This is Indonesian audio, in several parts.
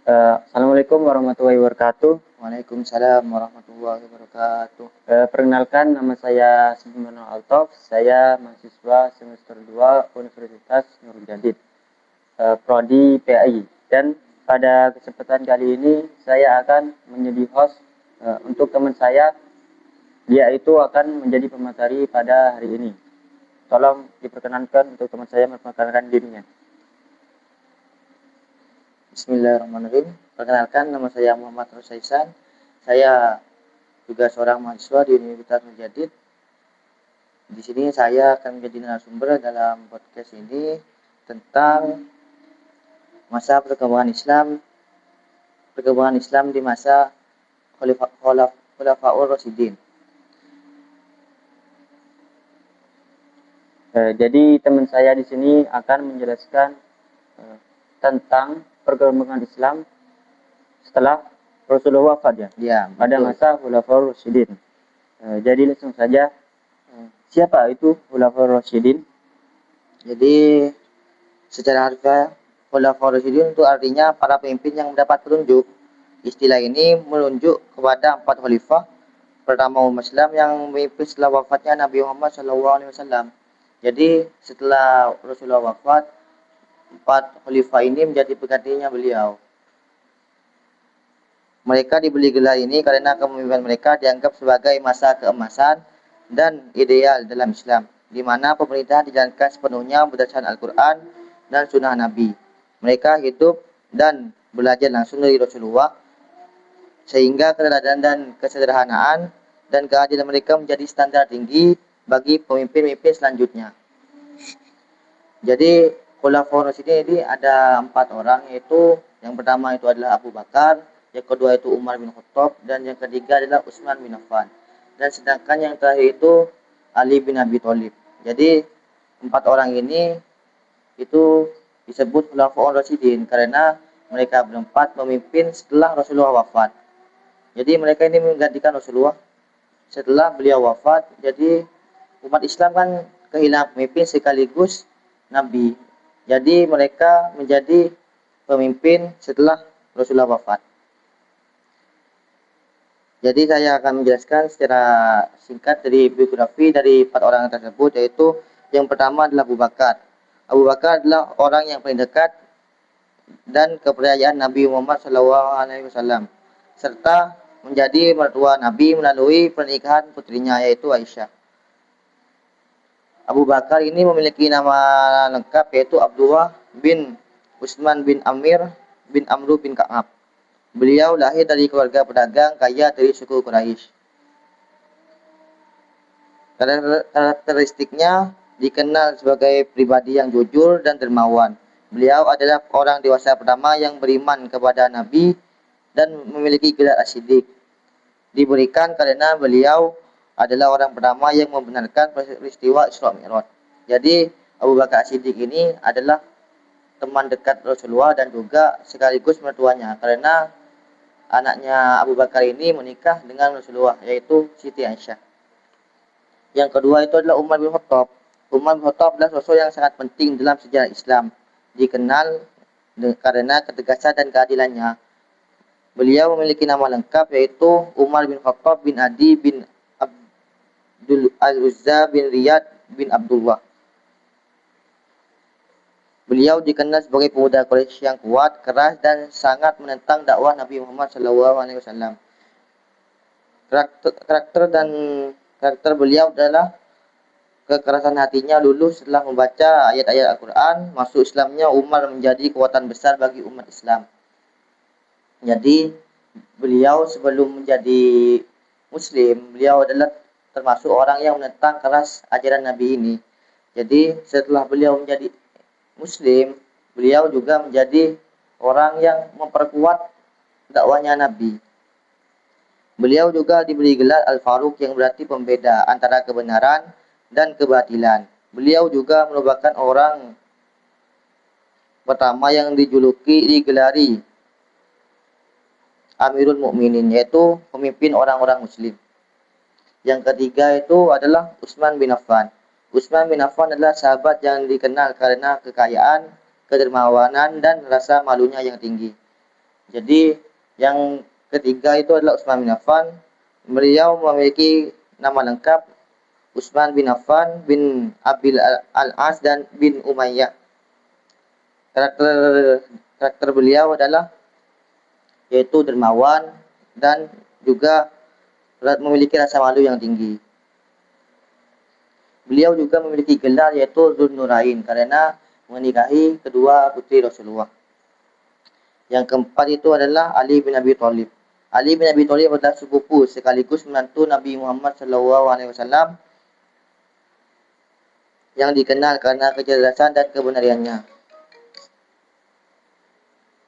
Assalamualaikum warahmatullahi wabarakatuh. Waalaikumsalam warahmatullahi wabarakatuh. Perkenalkan, nama saya Sudirman Altof. Saya mahasiswa semester 2 Universitas Nurul Jadid, Prodi PAI. Dan pada kesempatan kali ini saya akan menjadi host untuk teman saya. Dia itu akan menjadi pemateri pada hari ini. Tolong diperkenankan untuk teman saya memperkenalkan dirinya. Bismillahirrahmanirrahim. Perkenalkan, nama saya Muhammad Rusaisan. Saya juga seorang mahasiswa di Universitas Nurul Jadid. Di sini saya akan menjadi narasumber dalam podcast ini tentang masa perkembangan Islam di masa Khulafaur Rasyidin. Jadi teman saya di sini akan menjelaskan tentang perkembangan Islam setelah Rasulullah wafat ya. Ya, Pada betul. masa Khulafaur Rasyidin. Jadi langsung saja, siapa itu Khulafaur Rasyidin? Jadi secara harfiah Khulafaur Rasyidin itu artinya para pemimpin yang mendapat petunjuk. Istilah ini menunjuk kepada 4 khalifah pertama umat Islam yang memimpin setelah wafatnya Nabi Muhammad SAW. Jadi setelah Rasulullah wafat, 4 khalifah ini menjadi penggantinya beliau. Mereka diberi gelar ini karena kepemimpinan mereka dianggap sebagai masa keemasan dan ideal dalam Islam, di mana pemerintahan dijalankan sepenuhnya berdasarkan Al-Quran dan Sunnah Nabi. Mereka hidup dan belajar langsung dari Rasulullah, sehingga keteladanan dan kesederhanaan dan keadilan mereka menjadi standar tinggi bagi pemimpin-pemimpin selanjutnya. Jadi Khulafaur Rasyidin ini ada 4 orang, yaitu yang pertama itu adalah Abu Bakar, yang kedua itu Umar bin Khattab, dan yang ketiga adalah Utsman bin Affan. Dan sedangkan yang terakhir itu Ali bin Abi Thalib. Jadi 4 orang ini itu disebut Khulafaur Rasyidin karena mereka berempat memimpin setelah Rasulullah wafat. Jadi mereka ini menggantikan Rasulullah setelah beliau wafat. Jadi umat Islam kan kehilangan pemimpin sekaligus Nabi. Jadi mereka menjadi pemimpin setelah Rasulullah wafat. Jadi saya akan menjelaskan secara singkat dari biografi dari 4 orang tersebut, yaitu yang pertama adalah Abu Bakar. Abu Bakar adalah orang yang paling dekat dan kepercayaan Nabi Muhammad SAW, serta menjadi mertua Nabi melalui pernikahan putrinya yaitu Aisyah. Abu Bakar ini memiliki nama lengkap yaitu Abdullah bin Utsman bin Amir bin Amru bin Ka'ab. Beliau lahir dari keluarga pedagang kaya dari suku Quraisy. Karakteristiknya dikenal sebagai pribadi yang jujur dan dermawan. Beliau adalah orang dewasa pertama yang beriman kepada Nabi dan memiliki gelar As-Siddiq. Diberikan karena beliau adalah orang pertama yang membenarkan peristiwa Isra Mi'raj. Jadi Abu Bakar As-Siddiq ini adalah teman dekat Rasulullah dan juga sekaligus mertuanya, karena anaknya Abu Bakar ini menikah dengan Rasulullah yaitu Siti Aisyah. Yang kedua itu adalah Umar bin Khattab. Umar bin Khattab adalah sosok yang sangat penting dalam sejarah Islam. Dikenal karena ketegasan dan keadilannya. Beliau memiliki nama lengkap yaitu Umar bin Khattab bin Adi bin Abdul Al-Uzza bin Riyad bin Abdullah. Beliau dikenal sebagai pemuda Quraisy yang kuat, keras, dan sangat menentang dakwah Nabi Muhammad SAW. Karakter beliau adalah kekerasan hatinya lulus setelah membaca ayat-ayat Al-Quran. Masuk Islamnya Umar menjadi kekuatan besar bagi umat Islam. Jadi beliau sebelum menjadi Muslim, beliau adalah termasuk orang yang menentang keras ajaran Nabi ini. Jadi setelah beliau menjadi Muslim, beliau juga menjadi orang yang memperkuat dakwahnya Nabi. Beliau juga diberi gelar Al-Faruq yang berarti pembeda antara kebenaran dan kebatilan. Beliau juga merupakan orang pertama yang digelari Amirul Mukminin, yaitu pemimpin orang-orang Muslim. Yang ketiga itu adalah Utsman bin Affan. Utsman bin Affan adalah sahabat yang dikenal karena kekayaan, kedermawanan, dan rasa malunya yang tinggi. Jadi yang ketiga itu adalah Utsman bin Affan. Beliau memiliki nama lengkap Utsman bin Affan bin Abil Al-As dan bin Umayyah. Karakter karakter beliau adalah yaitu dermawan dan juga memiliki rasa malu yang tinggi. Beliau juga memiliki gelar yaitu Dzun-Nurain karena menikahi kedua putri Rasulullah. Yang keempat itu adalah Ali bin Abi Thalib. Ali bin Abi Thalib adalah sepupu sekaligus menantu Nabi Muhammad SAW yang dikenal karena kecerdasan dan kebenarannya.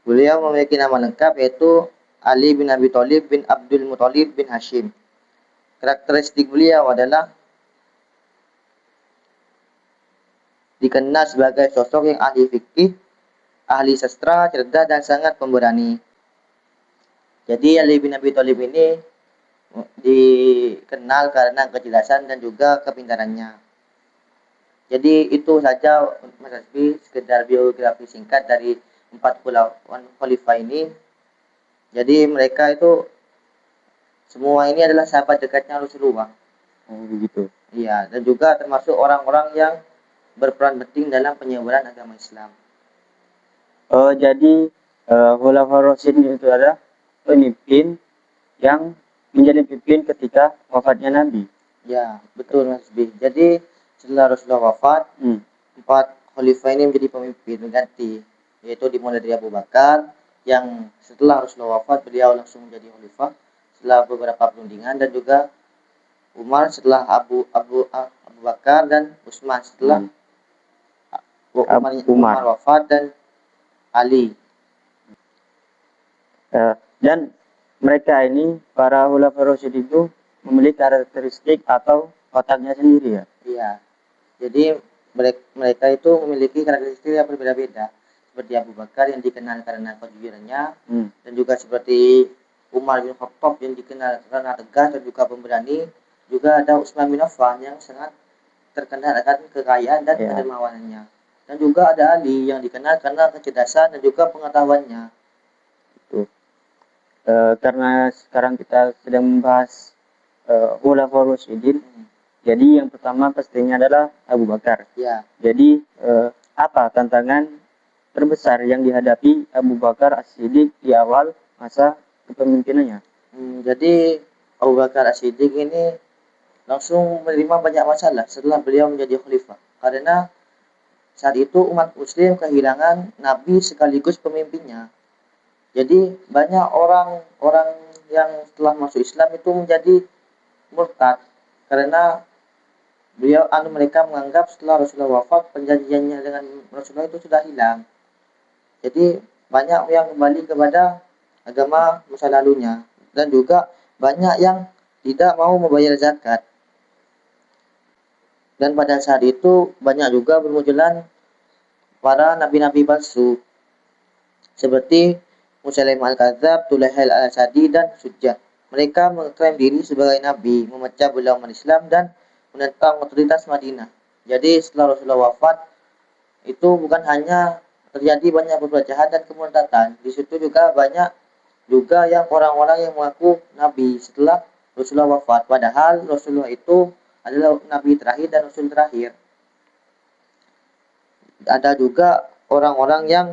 Beliau memiliki nama lengkap yaitu Ali bin Abi Thalib bin Abdul Muthalib bin Hashim. Karakteristik beliau adalah dikenal sebagai sosok yang ahli fikih, ahli sastra, cerdas dan sangat pemberani. Jadi Ali bin Abi Thalib ini dikenal karena kecerdasan dan juga kepintarannya. Jadi itu saja Mas Hasbi, sekedar biografi singkat dari 4 khalifah ini. Jadi mereka itu semua ini adalah sahabat dekatnya Rasulullah. Oh, begitu. Iya, dan juga termasuk orang-orang yang berperan penting dalam penyebaran agama Islam. Oh, jadi Khulafaur Rasyidin itu adalah pemimpin yang menjadi pemimpin ketika wafatnya Nabi. Ya, betul Mas B. Jadi setelah Rasulullah wafat, 4 khalifah ini menjadi pemimpin mengganti, yaitu dimulai dari Abu Bakar yang setelah Rasulullah wafat beliau langsung menjadi khalifah setelah beberapa perundingan, dan juga Umar setelah Abu Bakar, dan Utsman setelah Umar wafat, dan Ali. Dan mereka ini, para Khulafaur Rasyidin itu memiliki karakteristik atau otaknya sendiri ya? Iya. Jadi mereka itu memiliki karakteristik yang berbeda-beda. Seperti Abu Bakar yang dikenal karena kejujurannya, dan juga seperti Umar bin Khattab yang dikenal karena tegas dan juga pemberani. Juga ada Utsman bin Affan yang sangat terkenal akan kekayaan dan kedermawanannya. Dan juga ada Ali yang dikenal karena kecerdasan dan juga pengetahuannya. Karena sekarang kita sedang membahas Khulafaur Rasyidin, jadi yang pertama pastinya adalah Abu Bakar. Ya. Jadi apa tantangan terbesar yang dihadapi Abu Bakar As-Siddiq di awal masa kepemimpinannya? Jadi Abu Bakar As-Siddiq ini langsung menerima banyak masalah setelah beliau menjadi khalifah, karena saat itu umat muslim kehilangan nabi sekaligus pemimpinnya. Jadi banyak orang-orang yang setelah masuk Islam itu menjadi murtad karena mereka menganggap setelah Rasulullah wafat perjanjiannya dengan Rasulullah itu sudah hilang. Jadi banyak yang kembali kepada agama masa lalunya, dan juga banyak yang tidak mau membayar zakat. Dan pada saat itu banyak juga bermunculan para nabi-nabi palsu seperti Musailimah Al-Kadzab, Tulaihal Al-Asadi, dan Sujjah. Mereka mengklaim diri sebagai nabi, memecah belah umat Islam dan menentang otoritas Madinah. Jadi setelah Rasulullah wafat itu bukan hanya terjadi banyak perpecahan dan kemurtadan, di situ juga banyak juga yang orang-orang yang mengaku nabi setelah Rasulullah wafat, padahal Rasulullah itu adalah nabi terakhir dan rasul terakhir. Ada juga orang-orang yang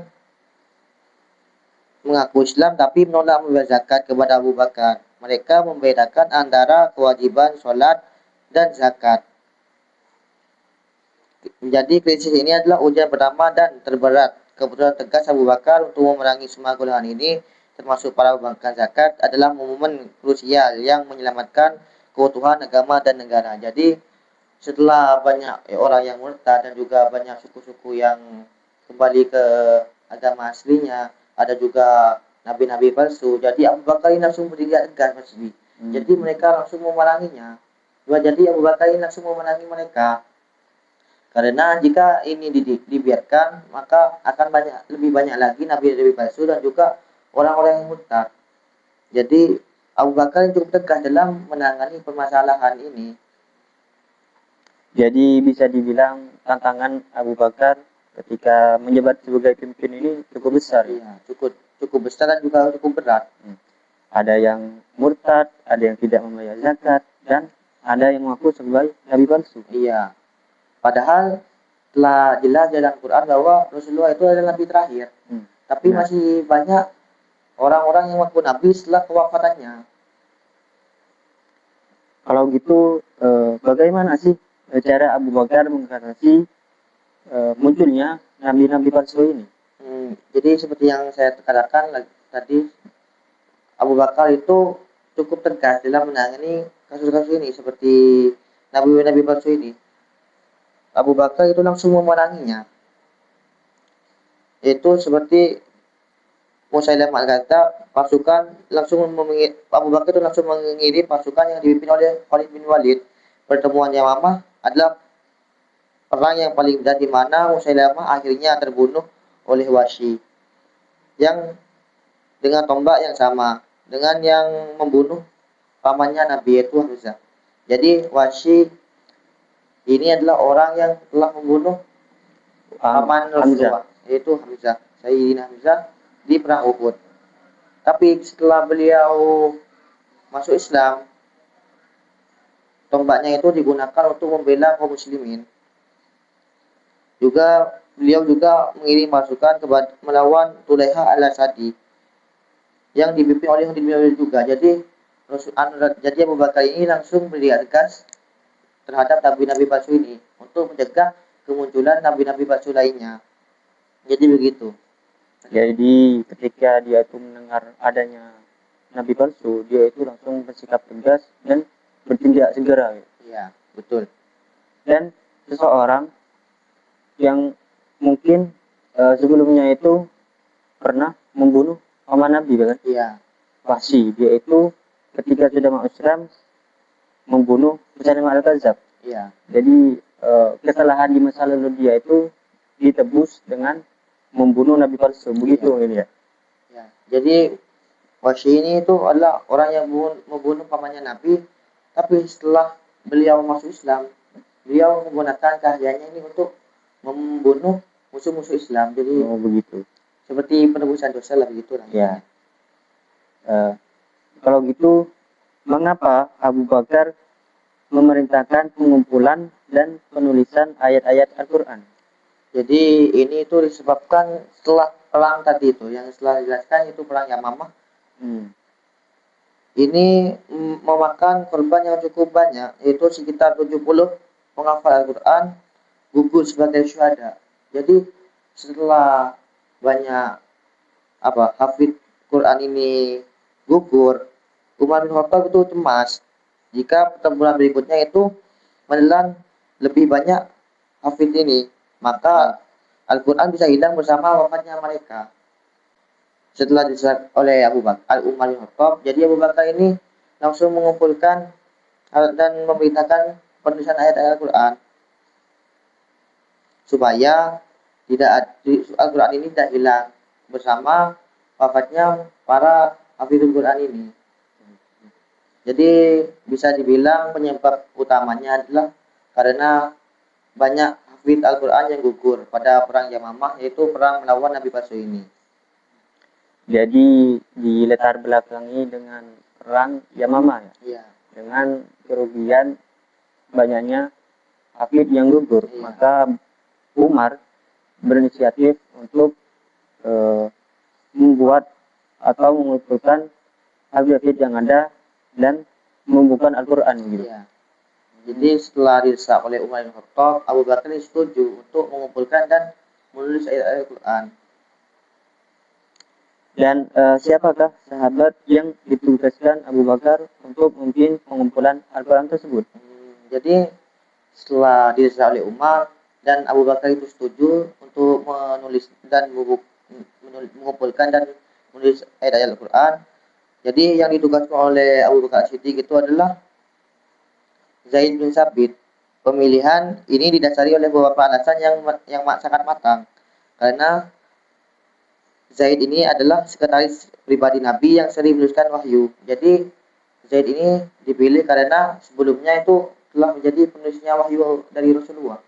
mengaku Islam tapi menolak membayar zakat kepada Abu Bakar. Mereka membedakan antara kewajiban sholat dan zakat. Jadi krisis ini adalah ujian pertama dan terberat. Keputusan tegas Abu Bakar untuk memerangi semua golongan ini, termasuk para pembangkang zakat, adalah momen krusial yang menyelamatkan keutuhan agama dan negara. Jadi setelah banyak orang yang murtad dan juga banyak suku-suku yang kembali ke agama aslinya, ada juga nabi-nabi palsu. Jadi Abu Bakar ini langsung berdiri tegas, Mas Bi. Jadi mereka langsung memeranginya. Jadi Abu Bakar ini langsung memerangi mereka. Karena jika ini dibiarkan, maka akan lebih banyak lagi nabi-nabi palsu dan juga orang-orang yang murtad. Jadi Abu Bakar cukup tegas dalam menangani permasalahan ini. Jadi bisa dibilang tantangan Abu Bakar ketika menjabat sebagai pemimpin ini cukup besar. Iya, cukup cukup besar dan juga cukup berat. Ada yang murtad, ada yang tidak membayar zakat, dan ada yang mengaku sebagai nabi palsu. Iya. Padahal telah jelas dalam Quran bahwa Rasulullah itu adalah nabi terakhir. Tapi Nah. masih banyak orang-orang yang mengaku nabi setelah kewafatannya. Kalau gitu, bagaimana sih cara Abu Bakar mengatasi munculnya nabi-nabi palsu ini? Jadi seperti yang saya katakan tadi, Abu Bakar itu cukup tegas dalam menangani kasus-kasus ini seperti nabi-nabi palsu ini. Abu Bakar itu langsung memeranginya. Itu seperti Musailamah al-Kadzdzab, Abu Bakar itu langsung mengirim pasukan yang dipimpin oleh Khalid bin Walid. Pertemuan Yamamah adalah perang yang paling berat di mana Musailamah akhirnya terbunuh oleh Wahsy yang dengan tombak yang sama dengan yang membunuh pamannya Nabi yaitu Hamzah. Jadi Wahsy ini adalah orang yang telah membunuh paman Rasulullah yaitu Hamzah, Sayyidina Hamzah di perang Uhud. Tapi setelah beliau masuk Islam, tombaknya itu digunakan untuk membela kaum muslimin. Beliau juga mengirim pasukan melawan Tulaiha al-Asadi yang dipimpin oleh Khalid bin Walid juga. Jadi Abu Bakar ini langsung bertindak tegas terhadap nabi-nabi palsu ini untuk mencegah kemunculan nabi-nabi palsu lainnya. Jadi begitu. Jadi ketika dia itu mendengar adanya nabi palsu, dia itu langsung bersikap tegas dan bertindak segera. Iya, betul. Dan seseorang yang mungkin sebelumnya itu pernah membunuh paman Nabi, kan? Iya. Wahsy, dia itu ketika sudah masuk Islam membunuh Musailamah al-Kadzdzab. Iya. Jadi kesalahan di masa lalu dia itu ditebus dengan membunuh nabi palsu, begitu ini ya. Ya. Jadi Wahsy ini itu adalah orang yang membunuh pamannya Nabi, tapi setelah beliau masuk Islam, beliau menggunakan keahliannya ini untuk membunuh musuh-musuh Islam. Jadi begitu. Seperti penebusan dosa lah begitu lah. Ya. Kalau gitu, mengapa Abu Bakar memerintahkan pengumpulan dan penulisan ayat-ayat Al-Quran? Jadi ini itu disebabkan setelah perang tadi itu, yang setelah dijelaskan itu perang Yamamah. Ini memakan korban yang cukup banyak, yaitu sekitar 70 penghafal Al-Quran gugur sebagai syuhada. Jadi setelah banyak hafid Quran ini gugur, Umar bin Khattab itu cemas jika pertempuran berikutnya itu menelan lebih banyak hafid ini, maka Al-Quran bisa hilang bersama wafatnya mereka. Setelah diserahkan oleh Umar bin Khattab, jadi Abu Bakar ini langsung mengumpulkan dan memberitakan penulisan ayat-ayat Al-Quran supaya Al-Quran ini tidak hilang bersama wafatnya para hafidhul Quran ini. Jadi bisa dibilang penyebab utamanya adalah karena banyak hafidh Al-Quran yang gugur pada perang Yamamah, yaitu perang melawan Nabi palsu ini. Jadi dilatar belakangi dengan perang Yamamah ya? Iya. Dengan kerugian banyaknya hafidh yang gugur. Iya. Maka Umar berinisiatif untuk membuat atau mengumpulkan hafidh yang ada dan membuka Al-Quran gitu. Iya. Jadi setelah didesak oleh Umar bin Khattab, Abu Bakar setuju untuk mengumpulkan dan menulis ayat-ayat Al-Quran. Dan siapakah sahabat yang ditugaskan Abu Bakar untuk memimpin pengumpulan Al-Quran tersebut? Jadi setelah didesak oleh Umar dan Abu Bakar itu setuju untuk menulis dan mengumpulkan dan menulis ayat-ayat Al-Quran. Jadi yang ditugaskan oleh Abu Bakar Siddiq itu adalah Zaid bin Sabit. Pemilihan ini didasari oleh beberapa alasan yang sangat matang. Karena Zaid ini adalah sekretaris pribadi Nabi yang sering menuliskan wahyu. Jadi Zaid ini dipilih karena sebelumnya itu telah menjadi penulisnya wahyu dari Rasulullah.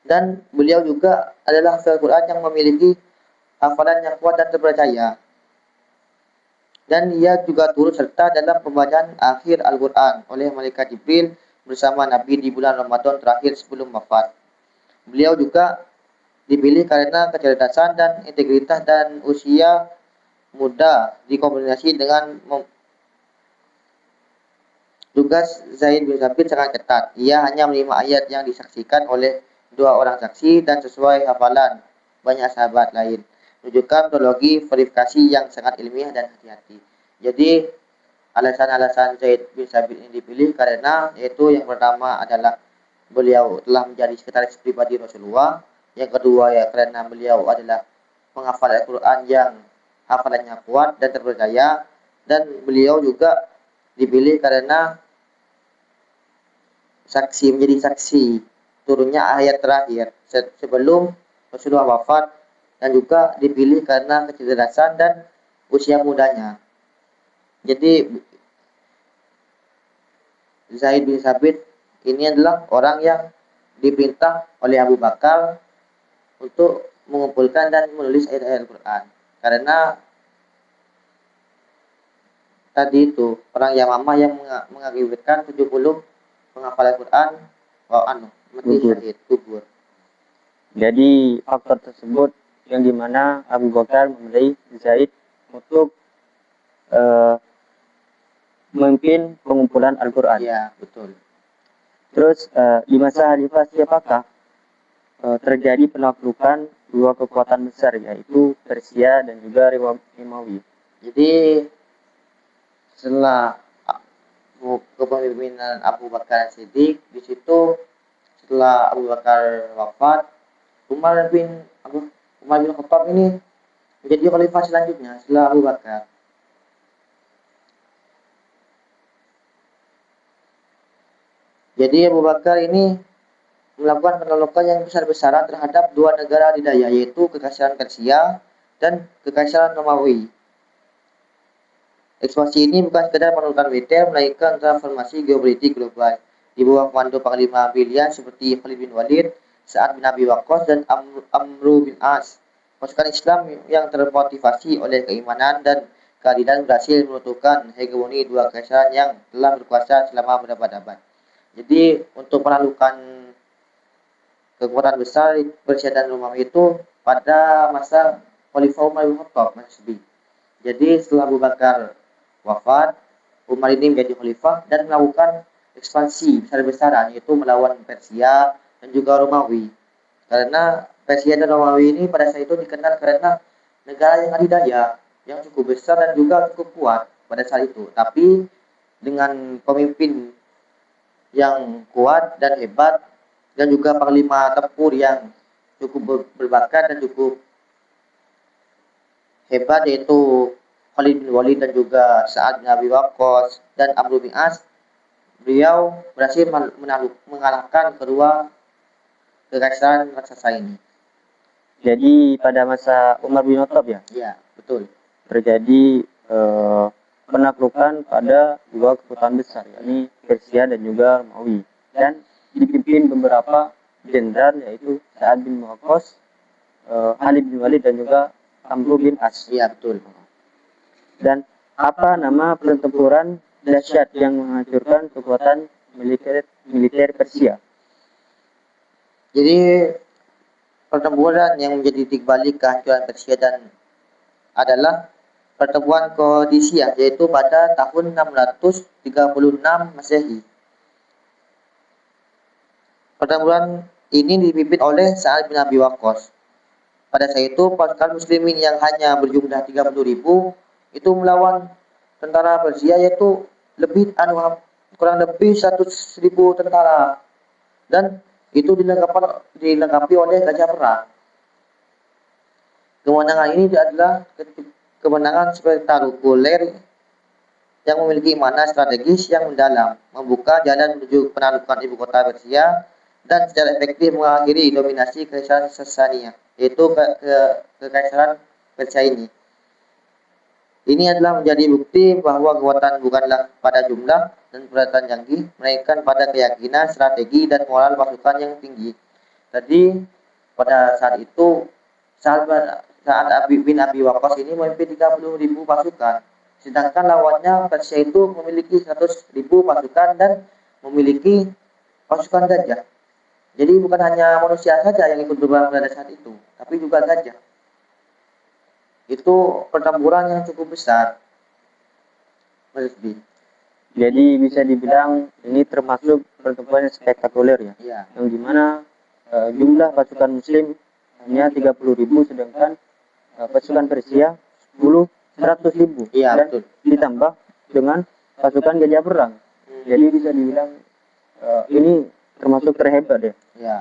Dan beliau juga adalah hafal Quran yang memiliki hafalan yang kuat dan terpercaya. Dan ia juga turut serta dalam pembacaan akhir Al-Quran oleh Malaikat Jibril bersama Nabi di bulan Ramadan terakhir sebelum wafat. Beliau juga dipilih karena kecerdasan dan integritas dan usia muda dikombinasi dengan tugas Zaid bin Sabit sangat ketat. Ia hanya menerima ayat yang disaksikan oleh 2 orang saksi dan sesuai hafalan banyak sahabat lain. Menunjukkan metodologi verifikasi yang sangat ilmiah dan hati-hati. Jadi alasan-alasan Zaid bin Sabit ini dipilih karena yaitu yang pertama adalah beliau telah menjadi sekretaris pribadi Rasulullah. Yang kedua ya karena beliau adalah penghafal Al-Quran yang hafalannya kuat dan terpercaya. Dan beliau juga dipilih karena menjadi saksi turunnya ayat terakhir sebelum Rasulullah wafat, dan juga dipilih karena kecerdasan dan usia mudanya. Jadi Zaid bin Sabit ini adalah orang yang diperintah oleh Abu Bakar untuk mengumpulkan dan menulis ayat-ayat Al-Quran. Karena tadi itu orang Yamamah yang mengakibatkan 70 penghafal Al-Quran mati syahid, gugur. Jadi faktor tersebut yang dimana Abu Bakar memilih Zaid untuk memimpin pengumpulan Al-Quran. Iya, betul. Terus di masa Khalifah siapakah terjadi penaklukan 2 kekuatan besar, yaitu Persia dan juga Romawi. Jadi setelah kepemimpinan Abu Bakar Siddiq, di situ setelah Abu Bakar wafat, Umar bin Khattab ini menjadi khalifah selanjutnya setelah Abu Bakar. Jadi Abu Bakar ini melakukan penaklukan yang besar-besaran terhadap 2 negara adidaya, yaitu Kekaisaran Persia dan Kekaisaran Romawi. Ekspansi ini bukan sekedar penaklukan militer, melainkan transformasi geopolitik global. Di bawah komando panglima pilihan seperti Khalid bin Walid, Sa'ad bin Abi Waqqas, dan Amru bin As. Pasukan Islam yang termotivasi oleh keimanan dan keadilan berhasil menentukan hegemoni 2 kekaisaran yang telah berkuasa selama berabad-abad. Jadi untuk penaklukan kekuatan besar Persia dan Romawi itu pada masa Khalifah Umar bin Khattab Masbi. Jadi setelah Abu Bakar wafat, Umar ini menjadi khalifah dan melakukan ekspansi besar-besaran, yaitu melawan Persia dan juga Romawi. Karena Persia dan Romawi ini pada saat itu dikenal karena negara yang adidaya, yang cukup besar dan juga cukup kuat pada saat itu. Tapi dengan pemimpin yang kuat dan hebat dan juga panglima tempur yang cukup berbakat dan cukup hebat, yaitu Khalid bin Walid dan juga Sa'ad bin Abi Waqqas dan Amr bin As, beliau berhasil mengalahkan kedua kekaisaran raksasa ini. Jadi pada masa Umar bin Khattab ya? Iya, betul. Terjadi penaklukan pada 2 kekuatan besar, yakni Persia dan juga Romawi, dan dipimpin beberapa jenderal, yaitu Sa'ad bin Waqqas, Khalid bin Walid dan juga Amr bin As. Iya, betul. Dan apa nama pertempuran dahsyat yang menghancurkan kekuatan militer Persia? Jadi pertempuran yang menjadi titik balik kehancuran Persia dan adalah pertempuran Qadisiyah, yaitu pada tahun 636 Masehi. Pertempuran ini dipimpin oleh Sa'ad bin Abi Waqqas. Pada saat itu pasukan muslimin yang hanya berjumlah 30.000 itu melawan tentara Persia, yaitu kurang lebih 100.000 tentara, dan itu dilengkapi oleh gajah perang. Kemenangan ini adalah kemenangan spektakuler yang memiliki makna strategis yang mendalam, membuka jalan menuju penaklukan ibu kota Persia dan secara efektif mengakhiri dominasi Kekaisaran Sasania, yaitu Kekaisaran Persia ini. Ini adalah menjadi bukti bahwa kekuatan bukanlah pada jumlah dan peralatan canggih, melainkan pada keyakinan, strategi, dan moral pasukan yang tinggi. Jadi pada saat itu Sa'ad bin Abi Waqqas ini memimpin 30.000 pasukan. Sedangkan lawannya Persia itu memiliki 100.000 pasukan dan memiliki pasukan gajah. Jadi bukan hanya manusia saja yang ikut berperang pada saat itu, tapi juga gajah. Itu pertempuran yang cukup besar. Mas Rizky. Jadi bisa dibilang ini termasuk pertempuran yang spektakuler ya. Iya. Yang dimana jumlah pasukan Muslim hanya 30.000, sedangkan pasukan Persia 100.000. Iya, Dan betul. ditambah dengan pasukan gajah perang. Jadi bisa dibilang ini termasuk terhebat ya. Iya.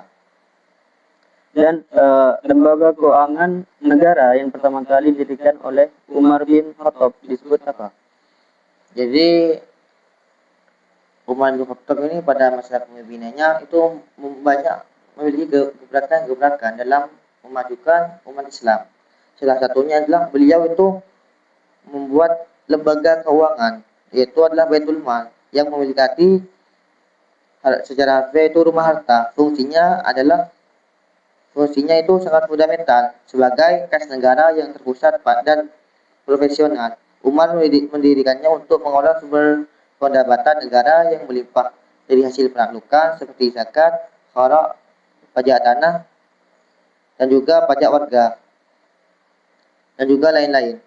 Dan lembaga keuangan negara yang pertama kali didirikan oleh Umar bin Khattab disebut apa? Jadi Umar bin Khattab ini pada masa kepemimpinannya itu banyak memiliki gebrakan-gebrakan dalam memajukan umat Islam. Salah satunya adalah beliau itu membuat lembaga keuangan, yaitu adalah Baitul Mal, yang memiliki secara harfiah itu rumah harta. Fungsinya itu sangat fundamental sebagai kas negara yang terpusat dan profesional. Umar mendirikannya untuk mengolah sumber pendapatan negara yang melimpah dari hasil penaklukan seperti zakat, kharaj, pajak tanah, dan juga pajak warga, dan juga lain-lain.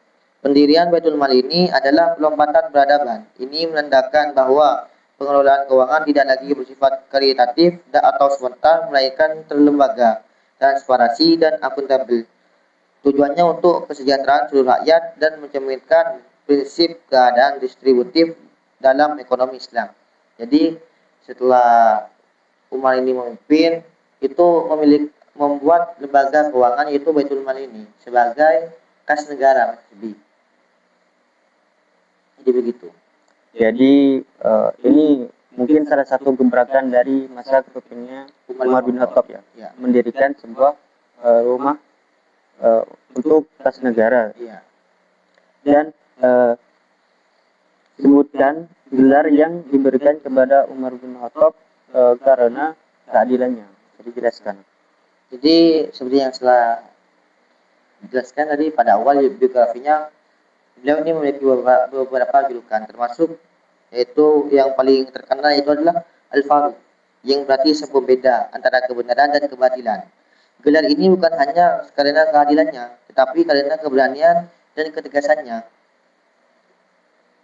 Pendirian Baitul Mal ini adalah lompatan peradaban. Ini menandakan bahwa pengelolaan keuangan tidak lagi bersifat karitatif atau sebentar, melainkan terlembaga, transparansi, dan akuntabel. Tujuannya untuk kesejahteraan seluruh rakyat dan mencerminkan prinsip keadaan distributif dalam ekonomi Islam. Jadi setelah Umar ini memimpin, itu membuat lembaga keuangan yaitu Baitul Mal ini sebagai kas negara. Jadi begitu. Jadi ini mungkin salah satu gebrakan dari masa kepemimpinannya Umar bin Khattab ya, mendirikan sebuah rumah untuk kas negara. Iya. Dan sebutkan gelar yang diberikan kepada Umar bin Khattab karena keadilannya. Jadi jelaskan. Jadi seperti yang telah dijelaskan tadi pada awal biografinya, beliau ini memiliki beberapa julukan, termasuk yaitu yang paling terkenal itu adalah Al-Faruq, yang berarti pembeda antara kebenaran dan keadilan. Gelar ini bukan hanya karena keadilannya, tetapi karena keberanian dan ketegasannya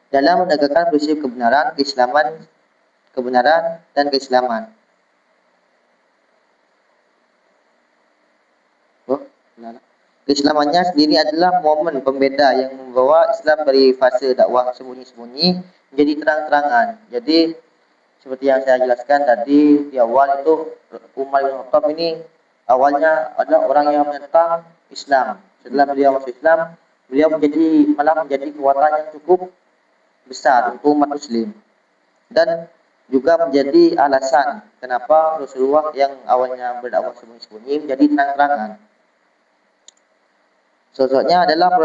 dalam menegakkan prinsip kebenaran, dan keislaman. Keislamannya sendiri adalah momen pembeda yang membawa Islam dari fase dakwah sembunyi-sembunyi menjadi terang-terangan. Jadi seperti yang saya jelaskan tadi di awal itu, Umar bin Khattab ini awalnya adalah orang yang menentang Islam. Setelah beliau masuk Islam, beliau malah menjadi kekuatan yang cukup besar untuk umat Muslim, dan juga menjadi alasan kenapa Rasulullah yang awalnya berdakwah sembunyi-sembunyi menjadi terang-terangan. Sosoknya adalah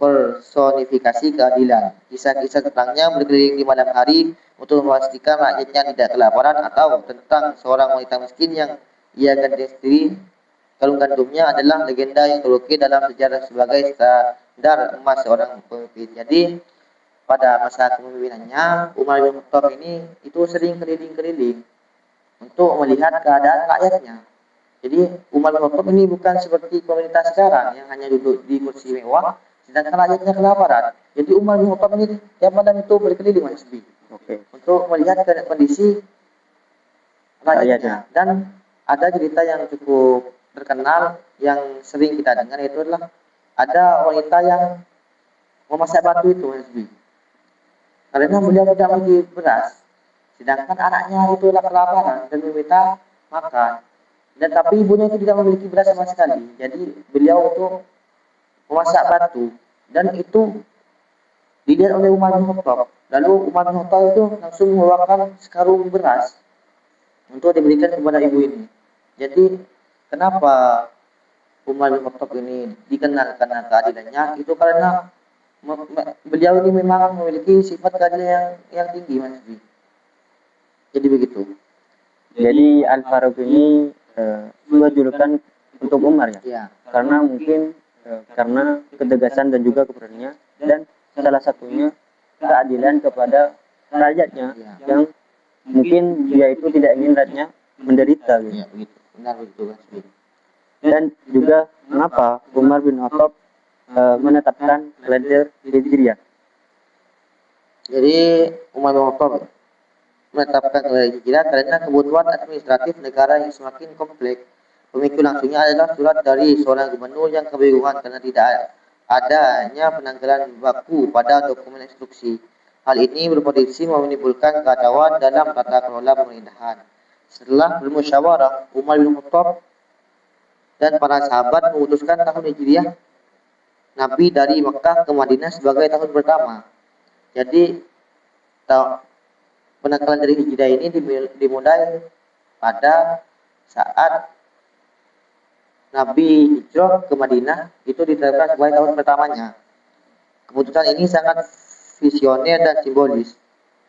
personifikasi keadilan. Kisah-kisah tentangnya berkeliling di malam hari untuk memastikan rakyatnya tidak kelaparan, atau tentang seorang wanita miskin yang ia ganti sendiri. Kalung gandumnya adalah legenda yang terukir dalam sejarah sebagai standar emas seorang pemimpin. Jadi pada masa kepemimpinannya, Umar bin Khattab ini itu sering keliling-keliling untuk melihat keadaan rakyatnya. Jadi Umar bin Khattab ini bukan seperti pemerintah sekarang yang hanya duduk di kursi mewah, sedangkan rakyatnya kelaparan. Jadi Umar bin Khattab ini tiap malam itu berkeliling Mas Bi, untuk melihat kondisi rakyatnya. Dan ada cerita yang cukup terkenal yang sering kita dengar, itu adalah ada wanita yang memasak batu itu Mas Bi, karena beliau tidak memiliki beras, sedangkan anaknya itu kelaparan dan meminta makan. Dan tapi ibunya itu tidak memiliki beras sama sekali. Jadi beliau itu memasak batu, dan itu dilihat oleh Umar bin Khattab. Lalu Umar bin Khattab itu langsung mengeluarkan sekarung beras untuk diberikan kepada ibu ini. Jadi kenapa Umar bin Khattab ini dikenal karena keadilannya? Itu karena beliau ini memang memiliki sifat keadilan yang tinggi, Mas Bi. Jadi begitu. Jadi Al-Faruq ini dua julukan untuk Umar ya. Ya, Karena mungkin karena ketegasan dan juga keberaniannya, dan salah satunya keadilan kepada rakyatnya ya, yang mungkin dia itu tidak ingin rakyatnya menderita gitu. ya begitu. Benar begitu Mas. Dan juga mengapa Umar bin Khattab menetapkan kalender Hijriah. Jadi Umar bin Khattab menetapkan kalender Hijriah karena kebutuhan administratif negara yang semakin kompleks. Pemicu langsungnya adalah surat dari seorang gubernur yang kebingungan karena tidak adanya penanggalan baku pada dokumen instruksi. Hal ini berpotensi menimbulkan kekacauan dalam tata kelola pemerintahan. Setelah bermusyawarah, Umar bin Khattab dan para sahabat memutuskan tahun Hijriah Nabi dari Mekah ke Madinah sebagai tahun pertama. Jadi penanggalan dari Hijriah ini dimulai pada saat Nabi hijrah ke Madinah itu ditetapkan sebagai tahun pertamanya. Keputusan ini sangat visioner dan simbolis.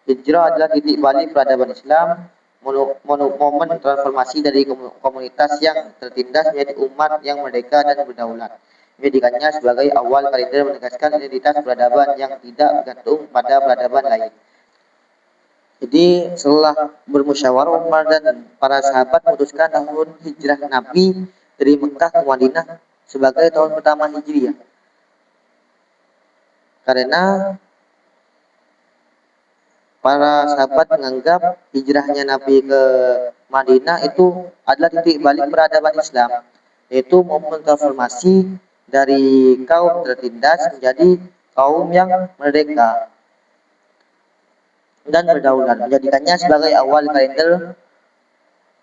Hijrah adalah titik balik peradaban Islam, momen transformasi dari komunitas yang tertindas menjadi umat yang merdeka dan berdaulat. Menjadikannya sebagai awal kalender menegaskan identitas peradaban yang tidak bergantung pada peradaban lain. Jadi setelah bermusyawarah Umar dan para sahabat memutuskan tahun hijrah Nabi dari Mekah ke Madinah sebagai tahun pertama Hijriah. Karena para sahabat menganggap hijrahnya Nabi ke Madinah itu adalah titik balik peradaban Islam, yaitu momen transformasi dari kaum tertindas menjadi kaum yang merdeka dan berdaulat, menjadikannya sebagai awal kalender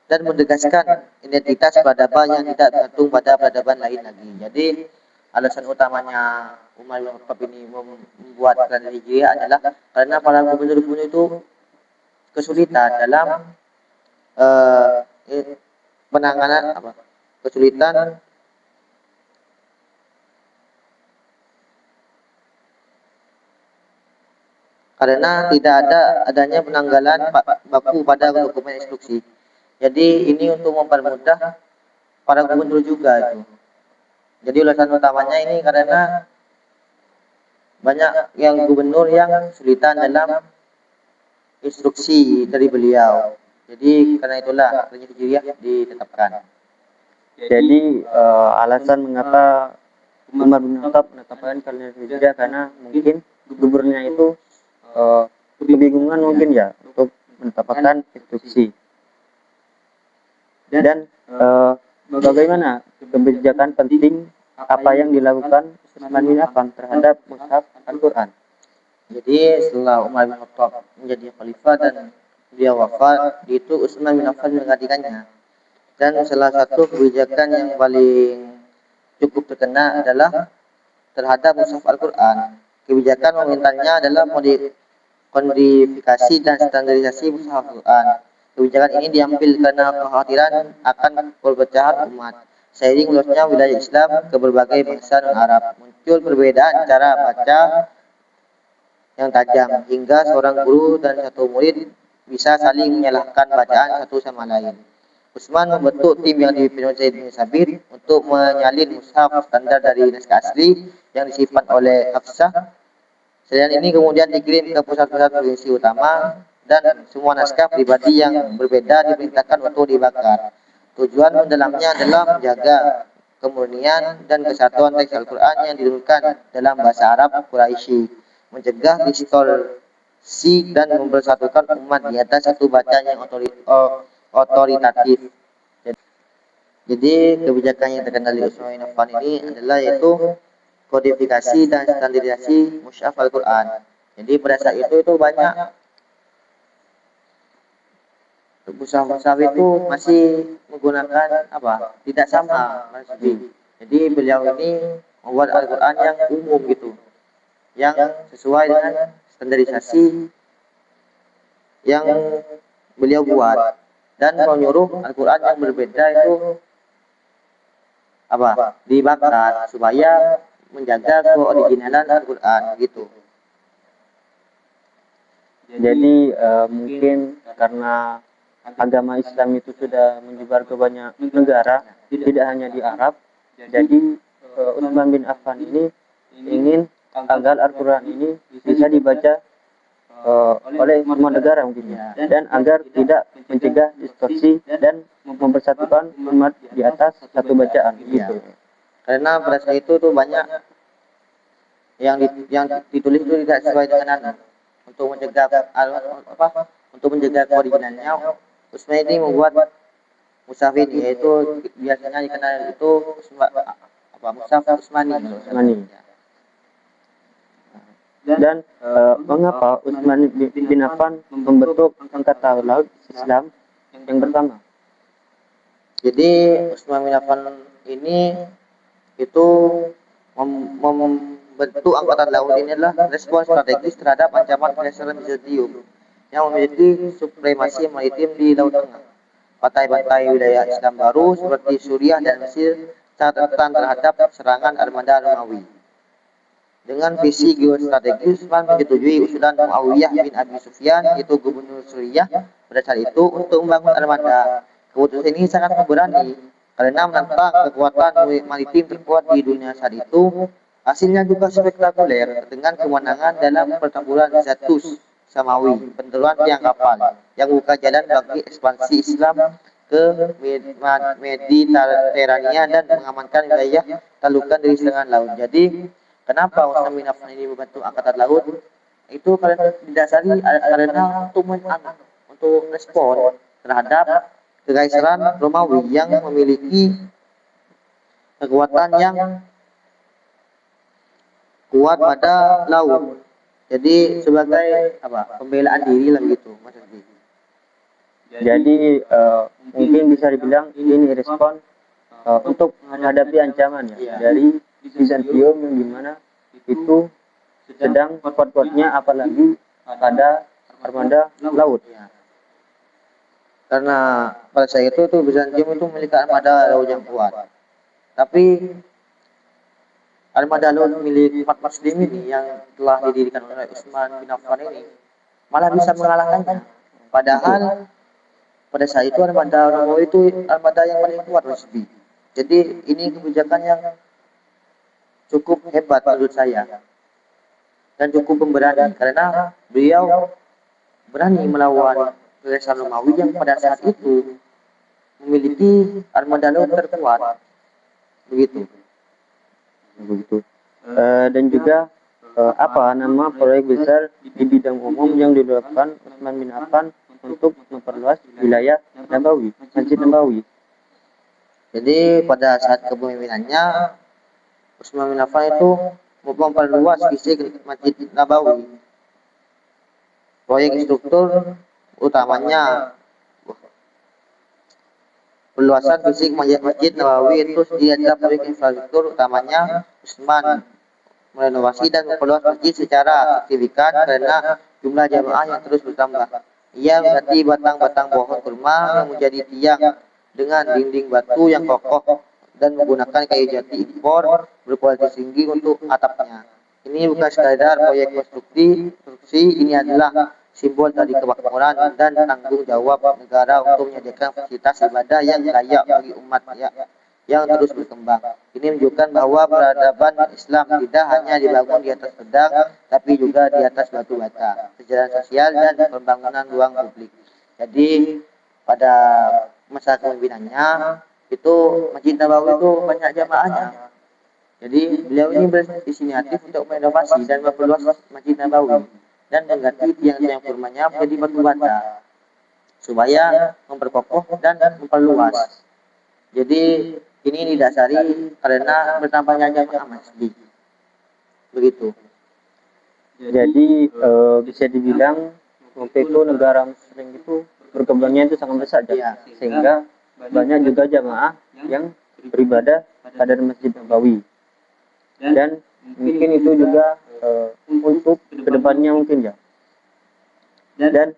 dan menegaskan identitas peradaban yang tidak bergantung pada peradaban lain lagi. Jadi alasan utamanya Umar bin Khattab ini membuat kalender Hijriah adalah karena para gubernur itu kesulitan dalam penanganan kesulitan karena tidak adanya penanggalan baku pada dokumen instruksi. Jadi ini untuk mempermudah para gubernur juga itu. Jadi alasan utamanya ini karena banyak yang gubernur yang kesulitan dalam instruksi dari beliau. Jadi karena itulah kalender Hijriah ditetapkan. Jadi alasan mengapa Umar bin Khattab menetapkan kalender Hijriah karena mungkin gubernurnya itu kebingungan mungkin ya untuk menetapkan instruksi. Dan bagaimana kebijakan penting apa yang dilakukan Utsman bin Affan terhadap mushaf Al-Quran. Jadi setelah Umar bin Khattab menjadi khalifah dan dia wafat, itu Utsman bin Affan menggantikannya. Dan salah satu kebijakan yang paling cukup terkena adalah terhadap mushaf Al-Quran. Kebijakan pemerintahnya adalah kodifikasi dan standarisasi mushaf Al-Quran. Kebijakan ini diambil karena kekhawatiran akan perpecahan umat. Seiring meluasnya wilayah Islam ke berbagai bangsa non-Arab, muncul perbedaan cara baca yang tajam, hingga seorang guru dan satu murid bisa saling menyalahkan bacaan satu sama lain. Utsman membentuk tim yang dipimpin Zaid bin Sabit untuk menyalin mushaf standar dari naskah asli yang disimpan oleh Hafsah. Selain ini kemudian dikirim ke pusat-pusat provinsi utama dan semua naskah pribadi yang berbeda diperintahkan untuk dibakar. Tujuan mendalamnya adalah menjaga kemurnian dan kesatuan teks Al-Quran yang diturunkan dalam bahasa Arab Quraisy, mencegah distorsi dan mempersatukan umat di atas satu bacaan yang otoritatif. Jadi kebijakan yang terkendali Utsman bin Affan ini adalah yaitu kodifikasi dan standarisasi mushaf Al-Quran. Jadi pada saat itu banyak mushaf itu masih menggunakan tidak sama maksudnya. Jadi beliau ini membuat Al-Quran yang umum gitu, yang sesuai dengan standarisasi yang beliau buat, dan menyuruh Al-Quran yang berbeda itu dibakar supaya menjaga keoriginalan Al-Quran gitu. Jadi mungkin karena agama Islam itu sudah menyebar ke banyak negara, tidak hanya di Arab. Jadi Utsman bin Affan ini ingin agar Al-Quran ini bisa dibaca oleh semua negara mungkin ya, dan agar tidak mencegah distorsi dan mempersatukan umat di atas satu bacaan gitu. Karena pada saat itu tuh banyak yang ditulis itu tidak sesuai dengan untuk mencegah untuk menjaga keoriginalnya. Utsman ini membuat mushaf ini, yaitu biasanya dikenal itu mushaf Utsmani. Dan mengapa Utsman bin Affan membentuk Angkatan Laut Islam yang pertama? Jadi Utsman bin Affan ini itu membentuk Angkatan Laut ini adalah respons strategis terhadap ancaman Kekaisaran Bizantium yang memiliki supremasi maritim di Laut Tengah. Pantai-pantai wilayah Islam baru seperti Suriah dan Mesir sangat rentan terhadap serangan armada Romawi. Dengan visi geostrategis, Utsman menyetujui usulan Muawiyah bin Abi Sufyan, yaitu gubernur Suriah pada saat itu, untuk membangun armada. Keputusan ini sangat berani karena menantang kekuatan maritim terkuat di dunia saat itu. Hasilnya juga spektakuler dengan kemenangan dalam pertempuran Zatus Samawi, penentuan tiang kapal yang membuka jalan bagi ekspansi Islam ke Mediterania dan mengamankan wilayah talukan dari serangan laut. Jadi kenapa Utsman bin Affan ini membentuk Angkatan Laut? Itu karena didasari karena untuk respon terhadap Kekaisaran Romawi yang memiliki kekuatan yang kuat pada laut. Jadi sebagai pembelaan diri lah gitu, Mas Adi. Jadi mungkin bisa dibilang ini respon untuk menghadapi ancaman ya dari Bizantium yang dimana itu sedang kuat-kuatnya apalagi pada armada laut. Karena pada saat itu tuh Bizantium itu memiliki armada laut yang kuat. Tapi armada laut milik umat Muslim ini yang telah didirikan oleh Utsman bin Affan ini malah bisa mengalahkannya. Padahal pada saat itu armada Romawi itu armada yang paling kuat Rusbi. Jadi ini kebijakan yang cukup hebat menurut saya dan cukup pemberani karena beliau berani melawan Kekaisaran Romawi yang pada saat itu memiliki armada laut terkuat. Begitu. Dan juga apa nama proyek besar di bidang umum yang dilakukan Utsman bin Affan untuk memperluas wilayah Nabawi, Masjid Nabawi. Jadi pada saat kepemimpinannya Utsman bin Affan itu memperluas fisik Masjid Nabawi. Proyek struktur utamanya perluasan fisik Masjid Nabawi itu adalah proyek infrastruktur utamanya Utsman merenovasi dan memperluas masjid secara signifikan karena jumlah jamaah yang terus bertambah. Ia mengganti batang-batang pohon kurma yang menjadi tiang dengan dinding batu yang kokoh dan menggunakan kayu jati impor berkualitas tinggi untuk atapnya. Ini bukan sekadar proyek konstruksi, ini adalah simbol dari kemakmuran dan tanggung jawab negara untuk menyediakan fasilitas ibadah yang layak bagi umat yang terus berkembang. Ini menunjukkan bahwa peradaban Islam tidak hanya dibangun di atas pedang, tapi juga di atas batu bata, sejarah sosial dan pembangunan ruang publik. Jadi pada masa kepemimpinannya itu Masjid Nabawi itu banyak jamaahnya. Jadi beliau ini berinisiatif untuk menginovasi dan memperluas Masjid Nabawi dan mengganti tiang-tiang kurmanya menjadi batu bata supaya memperkokoh dan memperluas. Jadi ini didasari karena bertambahnya jamaah masjid. Begitu. Jadi bisa dibilang waktu itu negara Muslim itu berkembangnya itu sangat besar ya, sehingga banyak juga jamaah yang beribadah pada Masjid Nabawi. Dan mungkin itu juga untuk kedepannya mungkin ya. Dan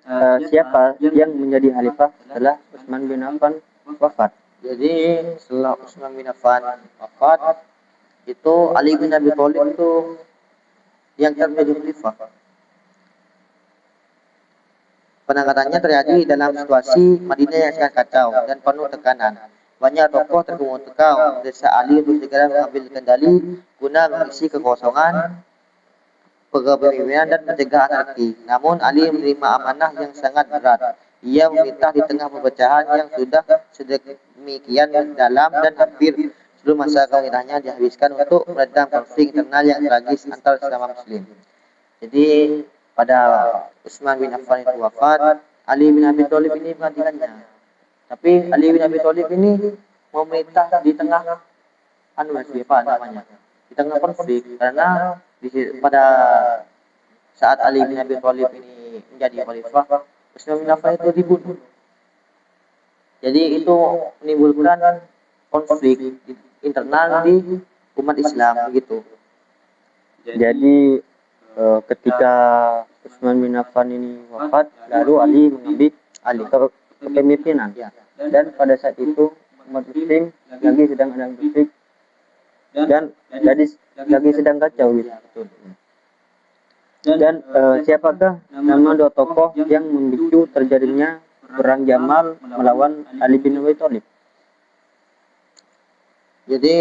siapa yang menjadi khalifah setelah Utsman bin Affan wafat? Jadi setelah Utsman bin Affan wafat itu Ali bin Abi Thalib itu yang terjadi khalifah. Penanganannya terjadi dalam situasi Madinah yang sangat kacau dan penuh tekanan. Banyak tokoh terkekang mendesak Ali untuk segera mengambil kendali guna mengisi kekosongan kepemimpinan dan mencegah anarki. Namun Ali menerima amanah yang sangat berat. Ia meminta di tengah perpecahan yang sudah sedemikian dalam dan hampir seluruh masa kepemimpinannya dihabiskan untuk meredam konflik internal yang tragis antar sesama Muslim. Jadi pada Utsman bin Affan itu wafat, Ali bin Abi Thalib ini menggantikannya. Tapi Ali bin Abi Thalib ini memerintah di tengah apa namanya? Di tengah konflik karena pada saat Ali bin Abi Thalib ini menjadi khalifah, Utsman bin Affan itu dibunuh. Jadi itu menimbulkan konflik internal di umat Islam begitu. Jadi ketika Utsman bin Affan ini wafat, lalu Ali mengambil alih kepemimpinan. Dan pada saat itu umat Muslim lagi sedang ada konflik dan lagi sedang kacau gitu. Dan siapakah nama dua tokoh yang memicu terjadinya perang Jamal melawan Ali bin Abi Thalib? Jadi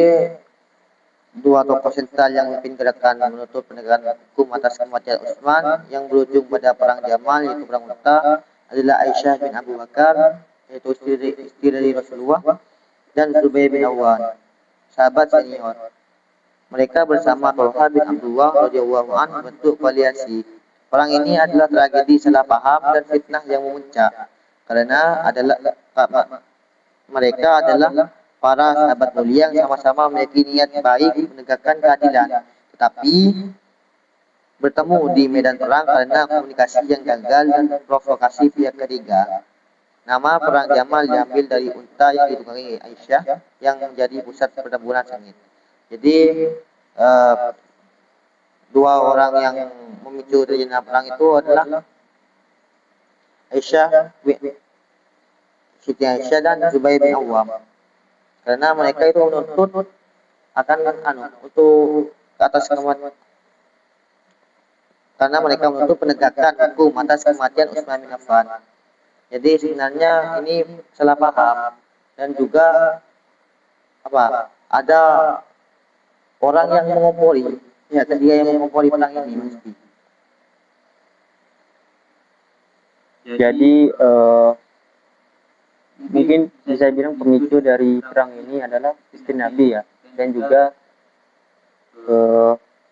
dua tokoh sentral yang memimpin gerakan menuntut penegakan hukum atas kematian Utsman yang berujung pada perang Jamal yaitu perang Mu'tah adalah Aisyah bin Abu Bakar yaitu istri dari Rasulullah dan Zubair bin Awwan, sahabat senior. Mereka bersama Thalha bin Abdullah radhiyallahu anhu bentuk koalisi. Perang ini adalah tragedi salah paham dan fitnah yang memuncak karena mereka adalah para sahabat mulia yang sama-sama memiliki niat baik menegakkan keadilan, tetapi bertemu di medan perang karena komunikasi yang gagal dan provokasi pihak ketiga. Nama perang Jamal diambil dari unta yang ditunggangi Aisyah yang menjadi pusat pertempuran sengit. Jadi dua orang yang memicu terjadinya perang itu adalah Siti Aisyah dan Zubair bin Awwam. Karena mereka itu menuntut akan untuk ke atas kematian. Karena mereka menuntut penegakan hukum atas kematian Utsman bin Affan. Jadi sebenarnya ini salah paham dan juga ada orang yang mengompori, ya dia yang mengompori perang ini mesti. Jadi mungkin bisa bilang pemicu dari perang ini adalah istri Nabi ya, dan juga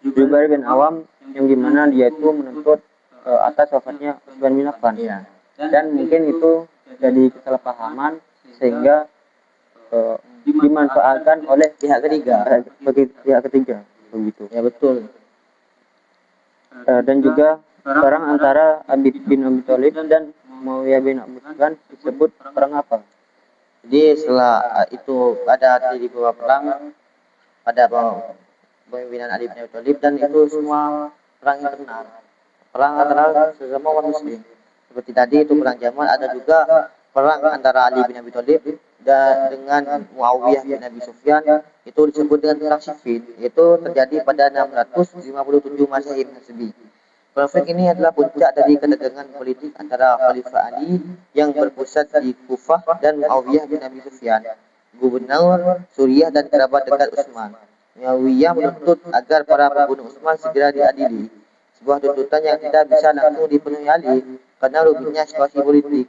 Zubair bin Awam yang dimana dia itu menuntut atas wafatnya Utsman bin Affan ya. Dan mungkin itu jadi kesalahpahaman sehingga dimanfaatkan oleh pihak ketiga begitu Ya betul. dan juga perang antara Ali bin Abi Thalib dan Muawiyah bin Abi Sufyan disebut perang apa? Jadi setelah itu ada terjadi beberapa perang pada pemimpinan Ali bin Abi Thalib dan itu semua perang internal, perang antara sesama umat Muslim. Seperti tadi itu perang Jamal, ada juga perang antara Ali bin Abi Thalib dan dengan Muawiyah bin Abi Sufyan itu disebut dengan perang Siffin. Itu terjadi pada 657 Masehi Nasbi. Konflik ini adalah puncak dari ketegangan politik antara Khalifah Ali yang berpusat di Kufah dan Muawiyah bin Abi Sufyan, gubernur Suriah dan kerabat dekat Utsman. Muawiyah menuntut agar para pembunuh Utsman segera diadili. Sebuah tuntutan yang tidak bisa langsung dipenuhi Ali karena rumitnya situasi politik.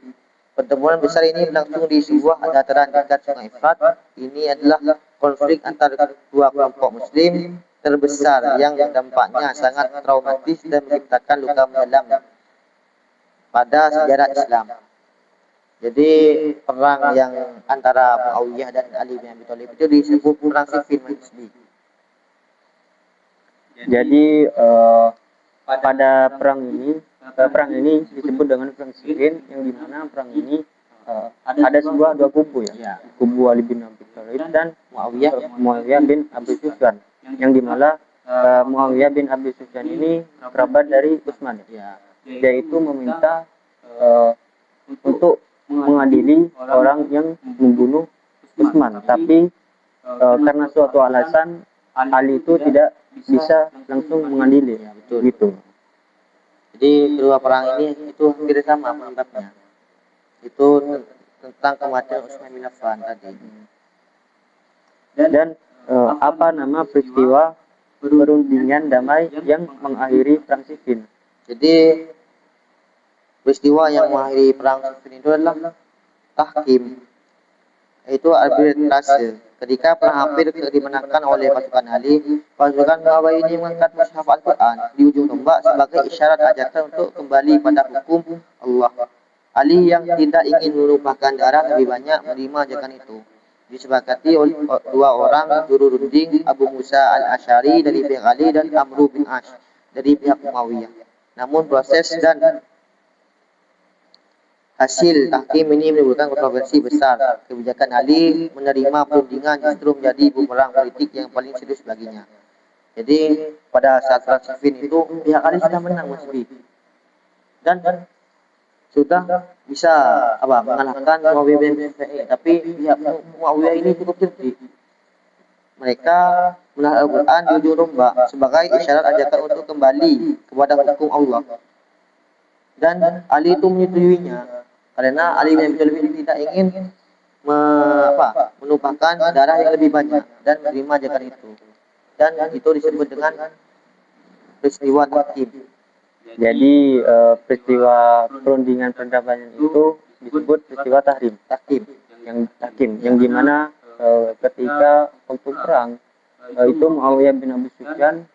Pertemuan besar ini berlangsung di sebuah dataran dekat Sungai Efrat. Ini adalah konflik antara dua kelompok Muslim terbesar yang dampaknya sangat traumatis dan menciptakan luka mendalam pada sejarah Islam. Jadi perang yang antara Muawiyah dan Ali bin Abi Thalib itu disebut perang Siffin. Jadi pada perang ini disebut dengan perang Siffin, yang dimana perang ini ada dua kubu ya, kubu Ali bin Abi Thalib dan Muawiyah bin Abi Sufyan, yang dimana Muawiyah bin Abi Sufyan ini kerabat dari Utsman ya, yaitu meminta untuk mengadili orang yang membunuh Utsman, tapi karena suatu alasan Ali itu tidak bisa langsung mengadili gitu. Jadi kedua perang ini itu hampir sama penyebabnya. Itu tentang kematian Utsman bin Affan tadi. Dan apa nama peristiwa perundingan damai yang mengakhiri perang Siffin? Jadi peristiwa yang mengakhiri perang Siffin itu adalah tahkim, yaitu arbitrase. Ketika perang hampir dimenangkan oleh pasukan Ali, pasukan Muawiyah ini mengangkat mushaf Al-Quran di ujung tombak sebagai isyarat ajakan untuk kembali pada hukum Allah. Ali yang tidak ingin melupakan darah lebih banyak menerima ajakan itu. Disepakati oleh dua orang juru runding, Abu Musa Al-Asy'ari dari pihak Ali dan Amru bin Ash dari pihak Muawiyah. Namun proses dan hasil tahkim ini menimbulkan kontroversi besar. Kebijakan Ali menerima perundingan justru menjadi bumerang politik yang paling serius baginya. Jadi pada saat perang Siffin itu pihak Ali sudah menang Mas Bi. Dan sudah bisa mengalahkan Muawiyah bin Sufyan, tapi pihak Muawiyah ini cukup cerdik. Mereka menahan Al-Quran di ujung tombak sebagai isyarat ajakan untuk kembali kepada hukum Allah. Dan Ali itu menyetujuinya karena Ali bin Abi Thalib tidak ingin menumpahkan darah yang lebih banyak dan menerima ajakan itu. Dan itu disebut dengan peristiwa tahkim. Jadi peristiwa perundingan perdamaian itu disebut peristiwa tahkim yang dimana ketika waktu perang itu Muawiyah bin Abi Sufyan